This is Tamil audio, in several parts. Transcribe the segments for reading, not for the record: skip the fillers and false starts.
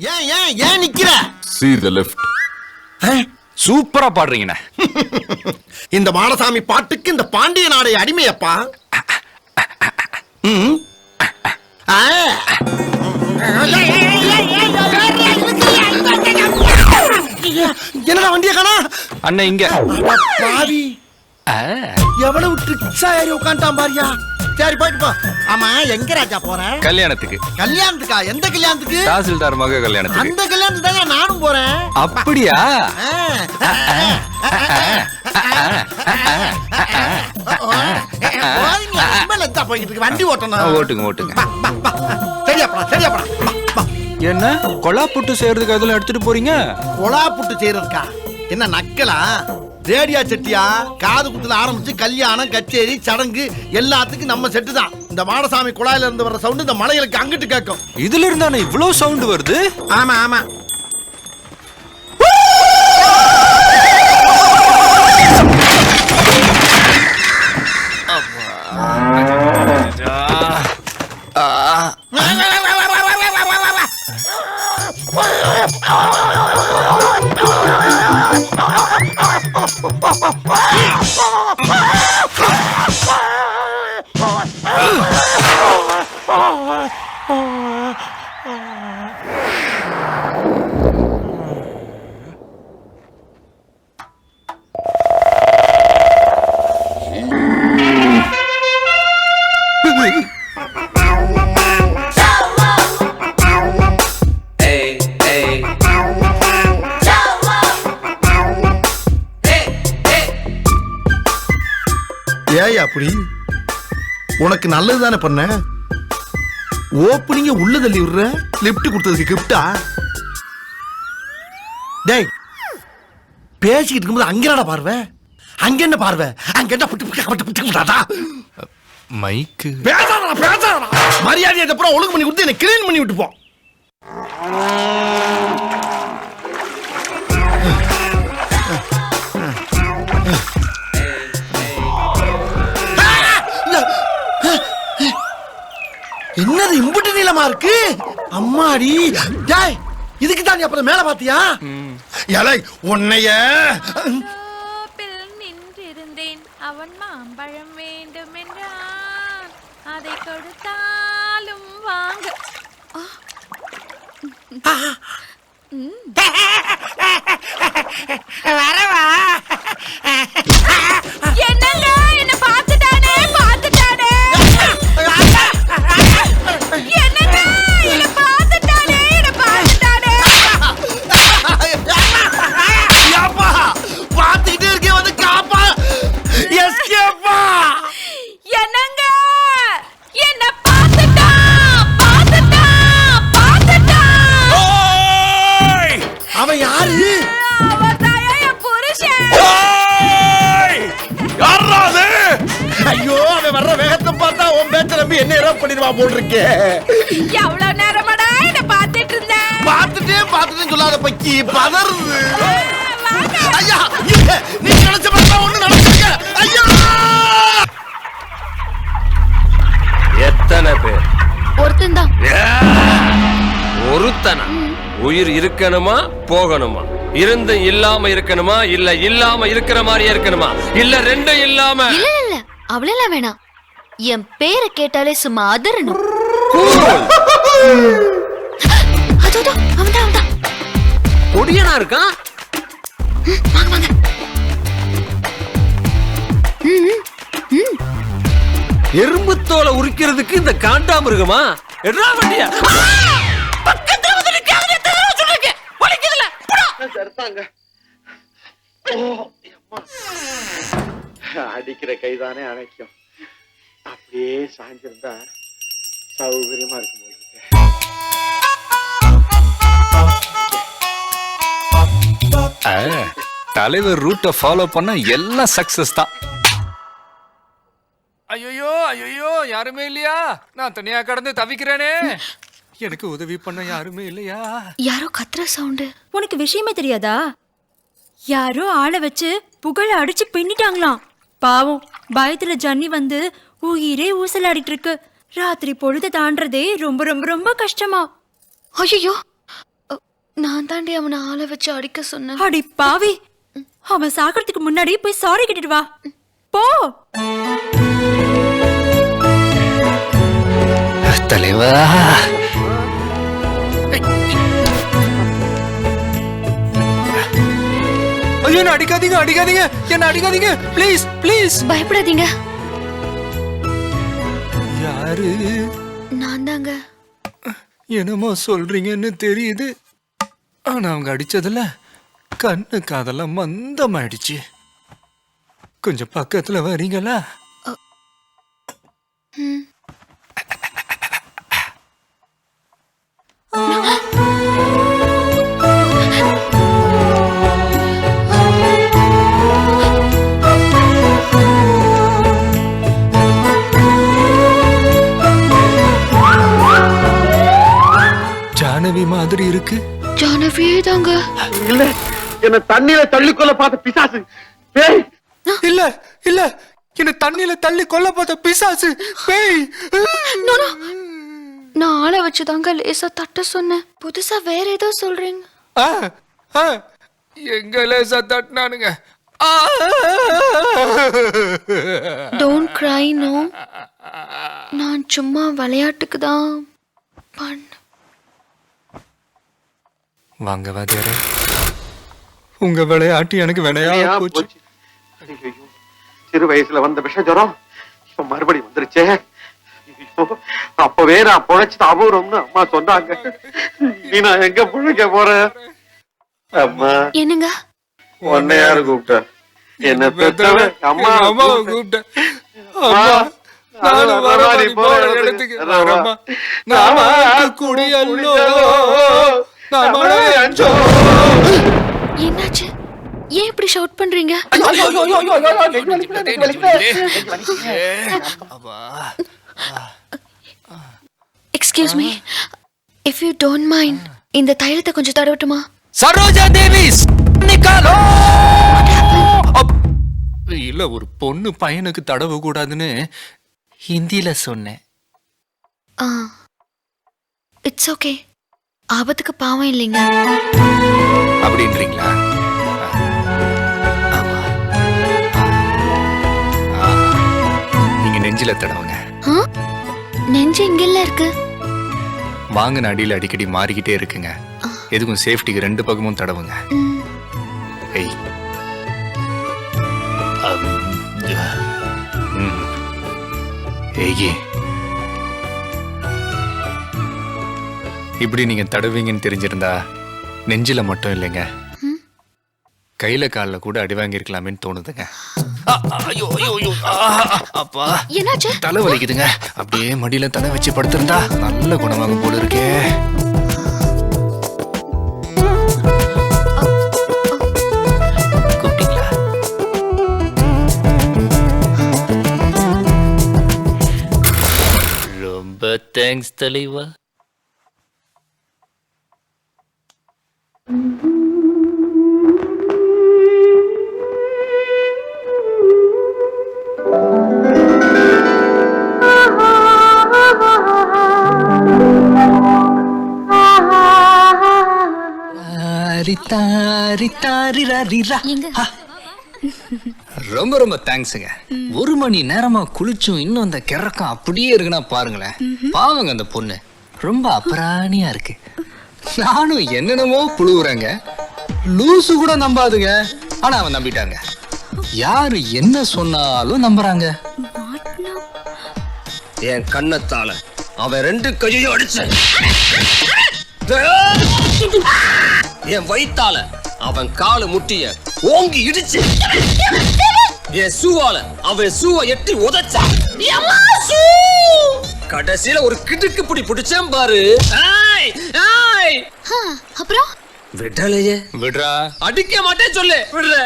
ஏன் ஏன் ஏன் நிக்கிற? See the left. சூப்பரா பாடுறீங்கண்ணே. இந்த மாடசாமி பாட்டுக்கு இந்த பாண்டிய நாடை அடிமையப்பா. என்னடா வண்டிய காணா? அண்ணன் இங்க. பாவி எவ்வளவு ட்ரிக்ஸா ஏறி உட்காந்துட்டான் பாரியா. சரி போயிட்டு போ. ஆமா எங்க ராஜா போற? கல்யாணத்துக்கு. கல்யாணத்துக்கா? எந்த கல்யாணத்துக்கு? தாசில்தார் மக கல்யாணத்துக்கு. அந்த கல்யாணத்துக்கு தாங்க நானும் போறேன். அப்படியா? வண்டி ஓட்டணும். ஓட்டுங்க ஓட்டுங்க. சரியாப்பா சரியாப்பா. என்ன கொலா புட்டு செய்யறதுக்கு அதெல்லாம் எடுத்துட்டு போறீங்க? கொலா புட்டு செய்யறதுக்கா? என்ன நக்கலா? ரேடியா செட்டியா? காது குத்துல ஆரம்பிச்சு கல்யாணம் கச்சேரி சடங்கு எல்லாத்துக்கும் நம்ம செட்டு தான். இந்த மாடசாமி குழாயில இருந்து வர்ற சவுண்ட் இந்த மலைகளுக்கு அங்கிட்டு கேட்கும். இதுல இருந்தானே இவ்வளவு சவுண்ட் வருது? ஆமா ஆமா. ஏய் அப்படி உனக்கு நல்லது தானே பண்ண. ஓப்பனிங்க உள்ள தள்ளி விடுற. லிப்ட் கொடுத்ததுக்கு கிஃப்டா? டேய் பேசிக்கிட்டு இருக்கும்போது அங்க என்னடா பார்வை? அங்க என்ன பார்வை? அங்க என்ன புட்டு மைக்கு. பேசாதடா பேசாதடா. மரியாதையை அப்புறம் ஒழுங்கு பண்ணி கொடுத்து என்ன கிளீன் பண்ணி விட்டு போ. என்னது இம்புட்டு நீளமா இருக்கு? அம்மாடி. டேய் இதுக்கு தான் அப்புறம் மேல பாத்தியா? ஏலே உன்னைய நின்றிருந்தேன். அவன் மாம்பழம் வேண்டும் என்றான். அதை கொடுத்தாலும் வாங்க. வரவா? என்னங்க என்ன பார்த்துட்டானே பார்த்துட்டானே. என்னங்க என்ன பார்த்துட்டானே என்ன பார்த்துட்டானே. யாப்பா பாத்துக்கிட்டே இருக்கே வந்து காப்பா. எஸ்கேப்பா. என்னங்க என்ன பார்த்துட்டான் பார்த்துட்டான் பார்த்துட்டான். அவன் யாரு? அவன் தான் என் புருஷன். ஐயோ அவன் வர்ற வேகத்தை பார்த்தா உன் பேச்ச நம்பி என்ன ஏதாவது பண்ணிடுவா போல் இருக்கே. எவ்வளவு நேரமாடா என்ன பார்த்துட்டு இருந்தேன். பார்த்துட்டே சொல்லாத பக்கி பதறுது. ஐயா நீ நினைச்ச மாதிரி ஒண்ணு நடந்துருக்க. ஐயா எத்தனை பேர்? ஒருத்தன்தான். ஒருத்தனா? உயிர் இருக்கணுமா போகணுமா? இருந்து இல்லாம இருக்கணுமா இல்ல இல்லாம இருக்கிற மாதிரியே இருக்கணுமா இல்ல ரெண்டும் இல்லாம? இல்ல இல்ல அவ்வளவு வேணாம். என் பேரை கேட்டாலே சும்மா அதறணும். அதோ அவன்தான். கொடியனா இருக்கான். வாங்க வாங்க. எறும்பு தோலை உரிக்கிறதுக்கு இந்த காண்டாமிருகமா? எட்ரா வண்டியா? பக்கத்துல வந்து நிக்காதே தெரியல சொல்றீங்க. வலிக்குதுல. சர்தாங்க. அடிக்கிற கைதானே அணைக்கும். அப்படியே சாஞ்சிருந்தா சௌகரியமா இருக்கும் போது. தலைவர் ரூட்டை ஃபாலோ பண்ண எல்லாம் சக்சஸ் தான். ஐயோ ஐயோ யாருமே இல்லையா? நான் தனியா கடந்து தவிக்கிறேனே. எனக்கு உதவி பண்ண யாருமே இல்லையா? யாரோ கத்துற சவுண்ட். உனக்கு விஷயமே தெரியாதா? யாரோ ஆளை வச்சு புகழ அடிச்சு பின்னிட்டாங்களாம். பாவம் பயத்துல ஜன்னி வந்து உயிரே ஊசலாடிட்டு இருக்கு. ராத்திரி பொழுது தாண்டறதே ரொம்ப ரொம்ப ரொம்ப கஷ்டமா. ஐயோ நான் தாண்டி அவனை ஆளை வச்சு அடிக்க சொன்னேன். அடி பாவி, அவன் சாகிறதுக்கு முன்னாடி போய் சாரி கேட்டுட்டு வா போ. தலைவா, ஐயோ என்ன அடிக்காதீங்க அடிக்காதீங்க, என்ன அடிக்காதீங்க ப்ளீஸ் ப்ளீஸ். பயப்படாதீங்க, யாரு? நான் தாங்க. என்னமோ சொல்றீங்கன்னு தெரியுது, ஆனா அவங்க அடிச்சதுல கண்ணு காதெல்லாம் மந்தமாயிடுச்சு. கொஞ்சம் பக்கத்துல வரீங்களா? ஜானவி மாதிரி இருக்கு. ஜானவியே தாங்க. இல்ல, என்ன தண்ணியில தள்ளிக்கொள்ள பார்த்த பிசாசு பேய். இல்ல இல்ல, என்ன தண்ணியில தள்ளி கொல்ல பார்த்த பிசாசு பேய். நான் ஆளை வச்சு தாங்க லேசா தட்ட சொன்னேன். புதுசா வேற ஏதோ சொல்றீங்க. எங்க லேசா தட்டினானுங்க. Don't cry. நோ, நான் சும்மா விளையாட்டுக்கு தான் பண்ண. வாங்க வாத்தியாரே, உங்க விளையாட்டு எனக்கு வினையா போச்சு. ஐயோ, சிறு வயசுல வந்த விஷ ஜுரம் இப்ப மறுபடி வந்துருச்சே. ஐயோ, அப்பவே நான் பொழைச்சு அபூர்வம்னு அம்மா சொன்னாங்க. நீ நான் எங்க பிழைக்க போறேன்? அம்மா, என்னங்க? உன்னை யாரு கூப்பிட்ட? என்ன பெத்தவ அம்மா அம்மாவை கூப்பிட்டேன். அம்மா, நானும் வரமா, நீ போற இடத்துக்கு வரமா. நாம குடியல்லோ, நாமளே அஞ்சோ. என்னாச்சு? ஏன் இப்படி ஷவுட் பண்றீங்க? Excuse me, if you don't mind, இந்த தைலத்தை கொஞ்சம் தடவட்டுமா? சரோஜா தேவி நிக்காலோ. இல்ல, ஒரு பொண்ணு பையனுக்கு தடவ கூடாதுன்னு ஹிந்தில சொன்னேன். இட்ஸ் ஓகே, ஆபத்துக்கு பாவம் இல்லைங்க. அப்படின்றீங்களா? ஆமா. நீங்க நெஞ்சில தடவுங்க. நெஞ்சு இங்கெல்லாம் இருக்கு. வாங்கின அடியில் அடிக்கடி மாறிக்கிட்டே இருக்குங்க. எதுக்கும் சேஃப்டிக்கு 2 பக்கமும் தடவுங்க. ஏய், ஏய், இப்படி நீங்க தடவீங்கன்னு தெரிஞ்சிருந்தா நெஞ்சில மட்டும் இல்லைங்க, கையில காலில் கூட அடி வாங்கிருக்கலாமேன்னு தோணுதுங்க. அப்பா, என்னாச்சு? தலை வலிக்குதுங்க. அப்படியே மடியில தலை வச்சு படுத்திருந்தா நல்ல குணமாகும் போல இருக்கே. கூப்பிட்டீங்களா? ரொம்ப தேங்க்ஸ் தலைவா. ரொம்ப ரொம்ப தேங்க்ஸுங்க. 1 மணி நேரமா குளிச்சும் இன்னும் அந்த கிறக்கம் அப்படியே இருக்குன்னா பாருங்களேன். பாவங்க அந்த பொண்ணு, ரொம்ப அபராணியா இருக்கு. நானும் என்னென்னமோ புழுவுறேங்க, லூசு கூட நம்பாதுங்க. ஆனா அவன் நம்பிட்டாங்க. யாரு என்ன சொன்னாலும் நம்புறாங்க. என் கண்ணத்தால அவன் 2 கையையும் அடிச்ச. என் வயித்தால அவன் கால முட்டிய ஓங்கி இடிச்சு. என் சூவால அவன் சூவ எட்டி உதைச்சா. கடைசியில ஒரு கிடுக்கு பிடி பிடிச்சேன் பாரு. அப்புறம் விடலையே. விடுறா. அடிக்க மாட்டேன் சொல்லு. விடுற.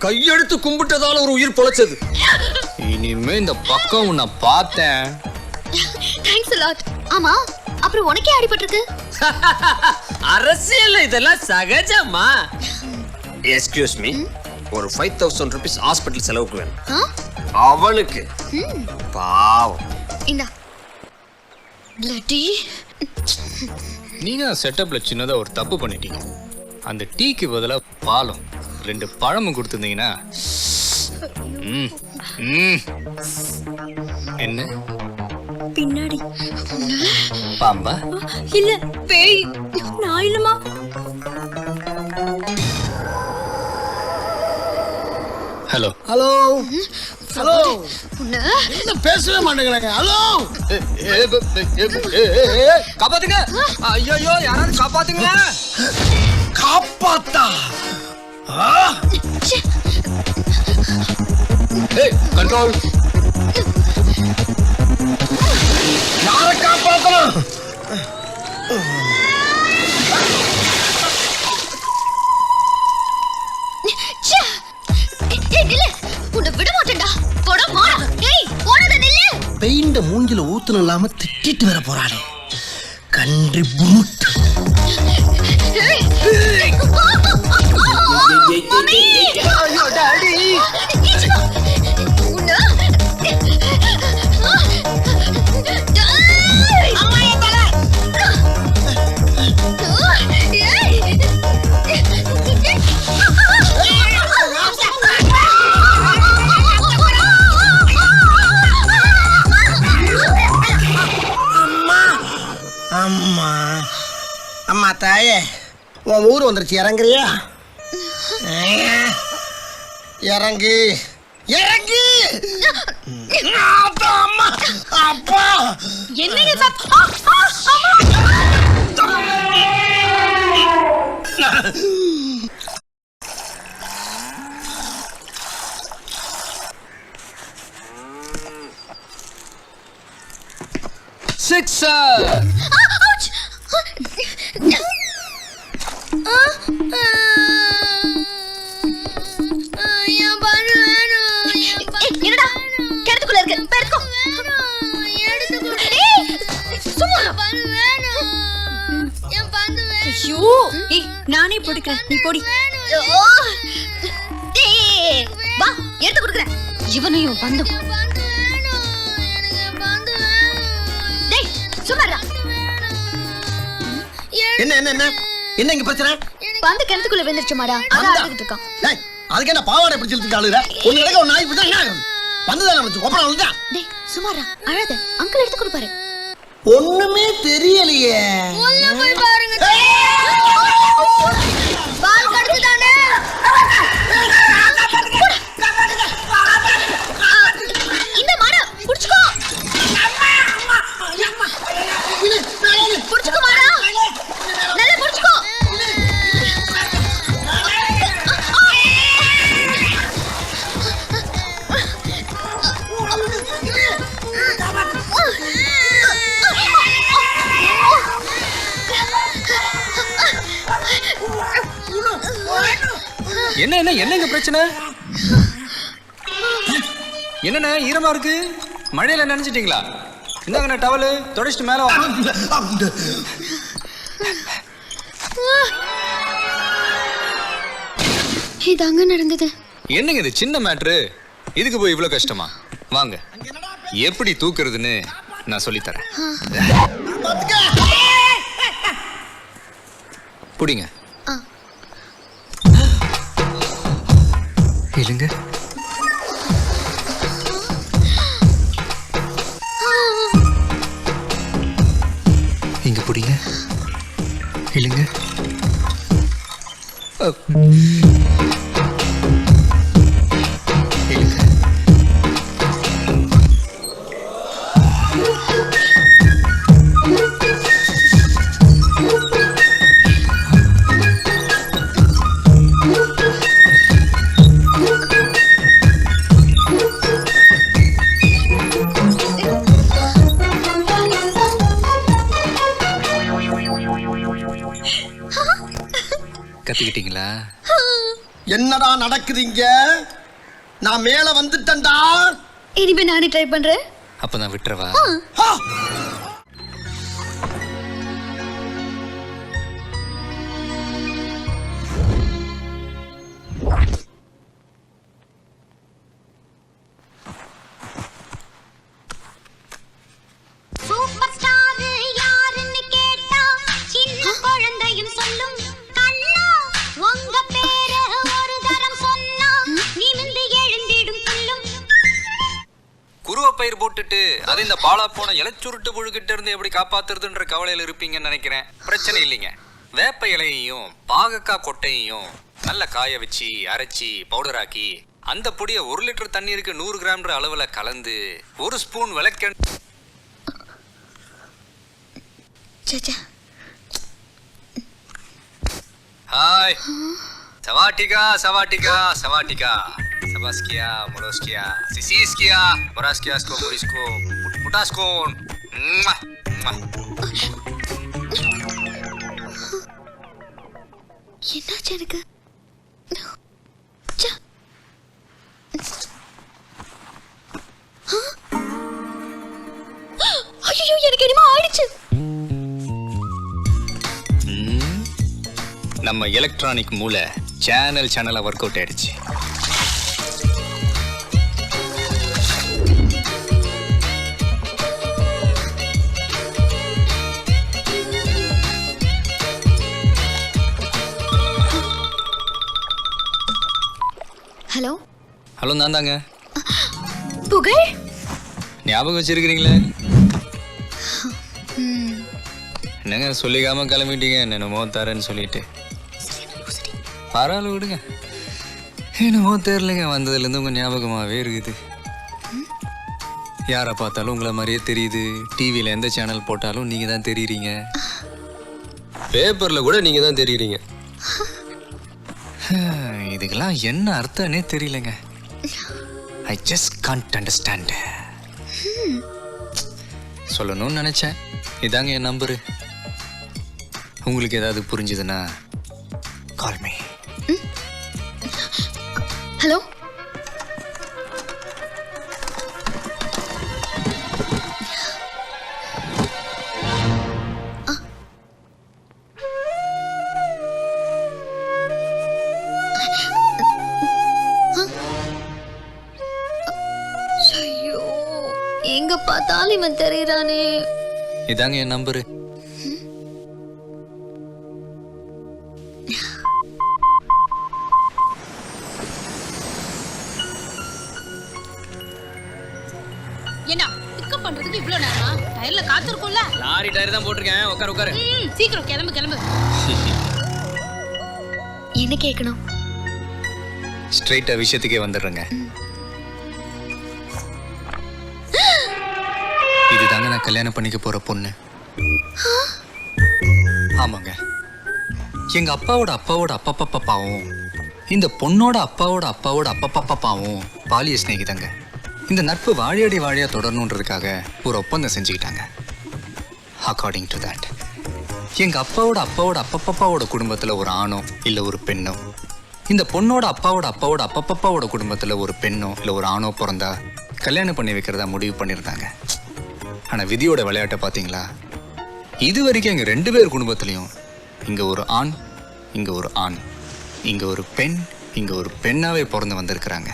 கையெடுத்து கும்பிட்டதால ஒரு உயிர் பொழைச்சது. இனிமே இந்த பக்கம் உன்னை பார்த்தேன். Thanks a lot. ஆமா, அப்புறம் உனக்கே அடிபட்டிருக்கு. அரசியல் இதெல்லாம் சகஜமா. எக்ஸ்கியூஸ் மீ, ஒரு 5000 rupees ஹாஸ்பிடல் செலவுக்கு வேணும். அவனுக்கு பாவம். இந்தா. bloody நீங்க செட்டப்ல சின்னதா ஒரு தப்பு பண்ணிட்டீங்க. அந்த டீக்கு பதிலா பாலும் 2 பழமும் கொடுத்துருந்தீங்கன்னா என்ன பின்னாடி பாம்பா? இல்ல பேய். நான் இல்லமா. ஹலோ ஹலோ ஹலோ என்ன பேசவே மாட்டேங்கிறாங்க. ஹலோ காப்பாத்துங்க! ஐயோ யாராவது காப்பாத்துங்க! காப்பாத்தா கண்ட்ரோல். யார காப்பாத்தணும்? உன்னை விட மாட்டேன்டா. போடா மாறா. ஏய் போடாத நில்லு. பெயிண்ட மூஞ்சில ஊத்துன இல்லாம திட்டிட்டு வர போறாளே. கன்றி பூத். ஐயோ டாடி. அம்மா என் தலை. அம்மா அம்மா தாயே, உன் ஊர் வந்துருச்சு. இறங்குறியா? இறங்கு இறங்கு. அம்மா அப்பா என்னங்க சிக்ஸர்! என்னடா கிணத்துக்குள்ள இருக்கு. பெருக்கோ. ஐயோ ஏய் நானே போட்டுக்கிறேன். நீ போடி. வா எடுத்து கொடுக்குறேன். இவனையும் வந்து டேய் சும்மாடா. என்ன என்ன என்ன என்ன இங்க பிரச்சனை? பந்து கிணத்துக்குள்ள விழுந்துருச்சு மாடா. அதான் அழுதுட்டு இருக்கான். டேய், அதுக்கு என்ன பாவாடை பிடிச்சிட்டு இருக்காளுற? ஒன்னு நடக்க ஒரு நாய் பிடிச்சா என்ன ஆகும்? வந்துதானே வந்து கொப்பரம் வந்துட்டா. டேய் சும்மாடா அழாத. அங்கிள் எடுத்து கொடுப்பாரு. ஒண்ணுமே தெரியலையே. போய் பாருங்க. பால் கடுக்குதானே. இந்த மாடா புடிச்சுக்கோ. புடிச்சுக்கோ மாடா. நல்லா புடிச்சுக்கோ. என்னங்க பிரச்சனை? என்னண்ணே ஈரமா இருக்கு? மழையில நினைச்சிட்டீங்களா? இந்தாங்கண்ணே டவலு தொடச்சிட்டு மேல வா. இதாங்க நடந்தது. என்னங்க இது சின்ன மேட்ரு, இதுக்கு போய் இவ்வளவு கஷ்டமா? வாங்க எப்படி தூக்குறதுன்னு நான் சொல்லித்தரேன். புடிங்க. இல்லைங்க இங்க புடிங்க. இல்லைங்க கத்துக்கிட்டீங்களா? என்னடா நடக்குதுங்க? நான் மேல வந்துட்டேன்டா. இனிமே நானே ட்ரை பண்றேன். அப்ப நான் விட்டுறவா? சூப்பர் ஸ்டார் யாருன்னு கேட்டா சின்ன பயிர் போட்டுட்டு அது இந்த பாலா போன இலைச்சுருட்டு புழுக்கிட்ட இருந்து எப்படி காப்பாத்துறதுன்ற கவலையில இருப்பீங்கன்னு நினைக்கிறேன். பிரச்சனை இல்லைங்க. வேப்ப இலையையும் பாகக்காய் கொட்டையையும் நல்லா காய வச்சு அரைச்சி பவுடர் ஆக்கி அந்த பொடியை 1 லிட்டர் தண்ணீருக்கு 100 கிராம்ன்ற அளவுல கலந்து 1 ஸ்பூன் விளக்கெண்ணெய். ஹாய் சவாட்டிகா சவாட்டிகா சவாட்டிகா சபாஸ்கியா மொரோஸ்கியா சிசிஸ்கியா மொராஸ்கியாஸ்கோ மொரிஸ்கோ புட்டாஸ்கோன். என்னாச்சு எனக்கு? ஐயோ, எனக்கு என்னமோ ஆயிடுச்சு. நம்ம எலக்ட்ரானிக் மூளை சேனலா ஒர்க் அவுட் ஆயிடுச்சு. ஹலோ ஹலோ, நான் தாங்க. புகழ், ஞாபகம் வச்சிருக்கிறீங்களே? என்னங்க சொல்லிக்காம கிளம்பிட்டீங்க, என்னமோ தரேன்னு சொல்லிட்டு. பரவாயில்ல விடுங்க. என்னமோ தெரிலங்க, வந்ததுலேருந்து உங்கள் ஞாபகமாகவே இருக்குது. யாரை பார்த்தாலும் உங்களை மாதிரியே தெரியுது. டிவியில் எந்த சேனல் போட்டாலும் நீங்கள் தான் தெரியுறீங்க. பேப்பர்ல கூட நீங்க தான் தெரியுறீங்க. இதுக்கெல்லாம் என்ன அர்த்தம்னே தெரியலங்க. I just can't understand. சொல்லணும்னு நினச்சேன். இதாங்க என் நம்பரு. உங்களுக்கு ஏதாவது புரிஞ்சுதுன்னா கால் மீ. ஹலோ. ஐயோ, எங்க பார்த்தாலும் இவன் தெரியறானே. இதாங்க என் நம்பரு. என்ன பிக்கப் பண்றதுக்கு இவ்ளோ நேரமா? டயர்ல காத்து இருக்கும்ல? லாரி டயர் தான் போட்டிருக்கேன். உட்காரு உட்காரு. சீக்கிரம் கிளம்பு. என்ன கேட்கணும்? ஸ்ட்ரைட்டா விஷயத்துக்கே வந்துடுறேங்க. இதுதாங்க நான் கல்யாணம் பண்ணிக்க போற பொண்ணு. ஆமாங்க. எங்க அப்பாவோட அப்பாவோட அப்பப்பாப்பாவும் இந்த பொண்ணோட அப்பாவோட அப்பாவோட அப்பப்பாப்பாவும் பாலிய சிநேகிதாங்க. இந்த நட்பு வாழையடி வாழையா தொடரணுன்றதுக்காக ஒரு ஒப்பந்தம் செஞ்சுக்கிட்டாங்க. அக்கார்டிங் டு தட் எங்க அப்பாவோட அப்பாவோட அப்பப்பாப்பாவோட குடும்பத்துல ஒரு ஆணோ இல்ல ஒரு பெண்ணோ, இந்த பொண்ணோட அப்பாவோட அப்பாவோட அப்பப்பாப்பாவோட குடும்பத்துல ஒரு பெண்ணோ இல்ல ஒரு ஆணோ பிறந்தா கல்யாணம் பண்ணி வைக்கிறதா முடிவு பண்ணியிருந்தாங்க. ஆனா விதியோட விளையாட்டை பாத்தீங்களா? இது வரைக்கும் எங்க 2 பேர் குடும்பத்திலையும் இங்க ஒரு ஆண், இங்க ஒரு ஆண், இங்க ஒரு பெண், இங்க ஒரு பெண்ணாவே பிறந்து வந்திருக்கிறாங்க.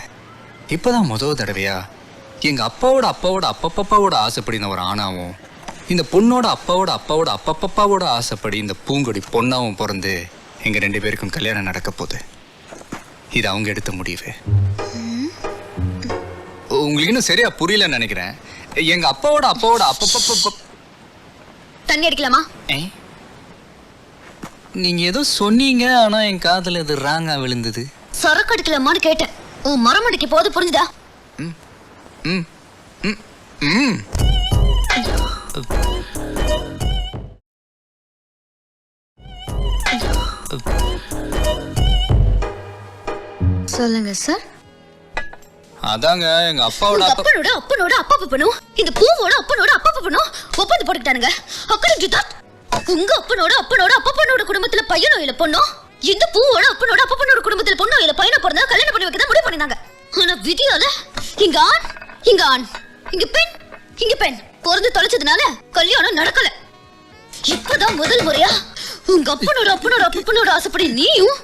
இப்பதான் முதல் தடவையா எங்க அப்பாவோட அப்பாவோட அப்பப்பாவோட ஆசைப்படின ஒரு ஆணாவும், இந்த பொண்ணோட அப்பாவோட அப்பாவோட அப்பப்பாவோட ஆசைப்படி இந்த பூங்கொடி பொண்ணாவும் பிறந்து எங்க 2 பேருக்கும் கல்யாணம் நடக்க போகுது. இது அவங்க எடுத்த முடிவு. உங்களுக்கு இன்னும் சரியா புரியலன்னு நினைக்கிறேன். எங்க அப்பாவோட அப்பாவோட அப்பப்ப தண்ணி அடிக்கலாமா? நீங்க ஏதோ சொன்னீங்க, ஆனா என் காதுல இது ராங்கா விழுந்தது. சரக்கு அடிக்கலாமான்னு கேட்டேன். உன் மரம் அடிக்க போது புரிஞ்சுதா? சொல்லுங்க சார். அதாங்க எங்க அப்பாவோட அப்பனோட அப்பனோட அப்பா பண்ணும், இந்த பூவோட அப்பனோட அப்பா பண்ணும் ஒப்பந்தம் போட்டுக்கிட்டானுங்க. அக்கறை தட் உங்க அப்பனோட அப்பனோட அப்பா பண்ணோட குடும்பத்துல பையனோ இல்ல பொண்ணோ, இந்த பூவோட அப்பனோட அப்பா பண்ணோட குடும்பத்துல பொண்ணோ இல்ல பையனோ பிறந்தா கல்யாணம் பண்ணி வைக்க தான் முடிவு பண்ணினாங்க. ஆனா விதியால இங்க ஆண், இங்க ஆண், இங்க பெண், இங்க பெண் பிறந்து தொலைச்சதுனால கல்யாணம் நடக்கல. இப்பதான் முதல் முறையா உங்க அப்பனோட அப்பனோட அப்பனோட ஆசைப்படி நீயும்,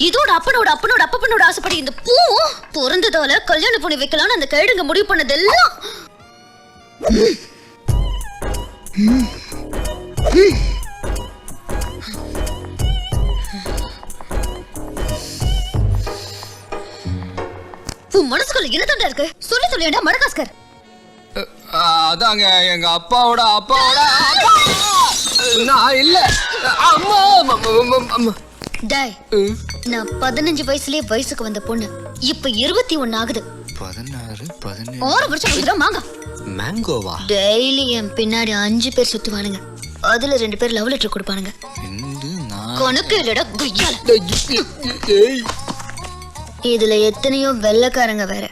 இதோட அப்பனோட அப்பனோட அப்பனோட ஆசைப்படி இந்த பூவும் பிறந்ததால கல்யாணம் பண்ணி வைக்கலாம்னு அந்த கைடுங்க முடிவு பண்ணதெல்லாம் உன் மனசுக்குள்ள என்னதாண்டா இருக்கு? சொல்லி சொல்லியாண்டா மடகாஸ்கர். அதாங்க எங்க அப்பாவோட அப்பாவோட அப்பா. நான் இல்ல அம்மா. டேய், நான் 15 வயசுலயே வயசுக்கு வந்த பொண்ணு இப்ப 21 ஆகுது. 16 17 6 வருஷம் குதிரம் மாங்க. மேங்கோவா? டெய்லி என் பின்னாடி 5 பேர் சுத்துவானுங்க. அதுல 2 பேர் லவ் லெட்டர் கொடுப்பானுங்க. கணக்கு இல்லடா குய்யால. இதுல எத்தனையோ வெள்ளைக்காரங்க வேற.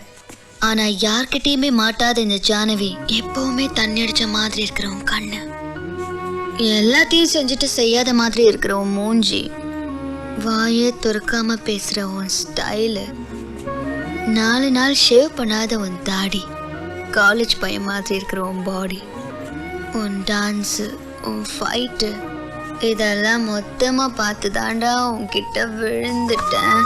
ஆனா யார்கிட்டயுமே மாட்டாத இந்த ஜானவி எப்பவுமே தண்ணி அடிச்ச மாதிரி இருக்கிறவன் கண்ணு, எல்லாத்தையும் செஞ்சுட்டு செய்யாத மாதிரி இருக்கிறவன் மூஞ்சி, வாயே துறக்காம பேசுற உன் ஸ்டைலு, 4 நாள் ஷேவ் பண்ணாத உன் தாடி, காலேஜ் பையன் மாதிரி இருக்கிற உன் பாடி, உன் டான்ஸு, உன் ஃபைட்டு, இதெல்லாம் மொத்தமா பார்த்து தாண்டா உன்கிட்ட விழுந்துட்டேன்.